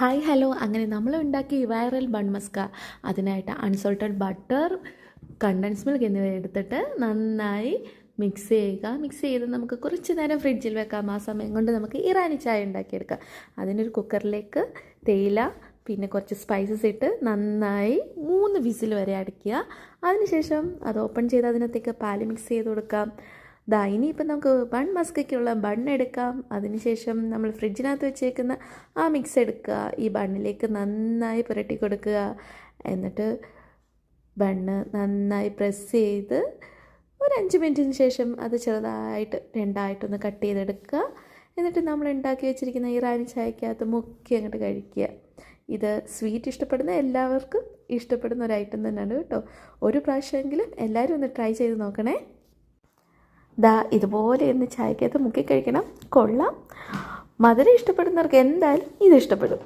Hi hello അങ്ങനെ നമ്മൾ ഉണ്ടാക്കിയ വൈറൽ ബൺ മസ്ക. അതിനായിട്ട് അൺസോൾട്ടഡ് ബട്ടർ, കണ്ടൻസ് മിൽക്ക് എന്നിവ എടുത്തിട്ട് നന്നായി മിക്സ് ചെയ്ത് നമുക്ക് കുറച്ച് നേരം ഫ്രിഡ്ജിൽ വെക്കാം. ആ സമയം കൊണ്ട് നമുക്ക് ഇറാനി ചായ ഉണ്ടാക്കിയെടുക്കാം. അതിനൊരു കുക്കറിലേക്ക് തേയില പിന്നെ കുറച്ച് സ്പൈസസ് ഇട്ട് നന്നായി 3 വിസിൽ വരെ അടയ്ക്കുക. അതിനുശേഷം അത് ഓപ്പൺ ചെയ്ത് അതിനകത്തേക്ക് പാല് മിക്സ് ചെയ്ത് കൊടുക്കാം. ഇനിയിപ്പം നമുക്ക് ബൺ മസ്കയ്ക്കുള്ള ബൺ എടുക്കാം. അതിനുശേഷം നമ്മൾ ഫ്രിഡ്ജിനകത്ത് വെച്ചേക്കുന്ന ആ മിക്സ് എടുക്കുക, ഈ ബണ്ണിലേക്ക് നന്നായി പുരട്ടി കൊടുക്കുക. എന്നിട്ട് ബണ്ണ് നന്നായി പ്രസ് ചെയ്ത് ഒരു 5 മിനിറ്റിന് ശേഷം അത് ചെറുതായിട്ട് രണ്ടായിട്ടൊന്ന് കട്ട് ചെയ്തെടുക്കുക. എന്നിട്ട് നമ്മൾ ഉണ്ടാക്കി വെച്ചിരിക്കുന്ന ഇറാനി ചായക്കകത്ത് മുക്കി അങ്ങോട്ട് കഴിക്കുക. ഇത് സ്വീറ്റ് ഇഷ്ടപ്പെടുന്ന എല്ലാവർക്കും ഇഷ്ടപ്പെടുന്ന ഒരു ഐറ്റം തന്നെയാണ് കേട്ടോ. ഒരു പ്രാവശ്യമെങ്കിലും എല്ലാവരും ഒന്ന് ട്രൈ ചെയ്ത് നോക്കണേ. ഇതുപോലെ ഒന്ന് ചായക്കകത്ത് മുക്കി കഴിക്കണം. കൊള്ളാം. മധുരം ഇഷ്ടപ്പെടുന്നവർക്ക് എന്തായാലും ഇത് ഇഷ്ടപ്പെടും.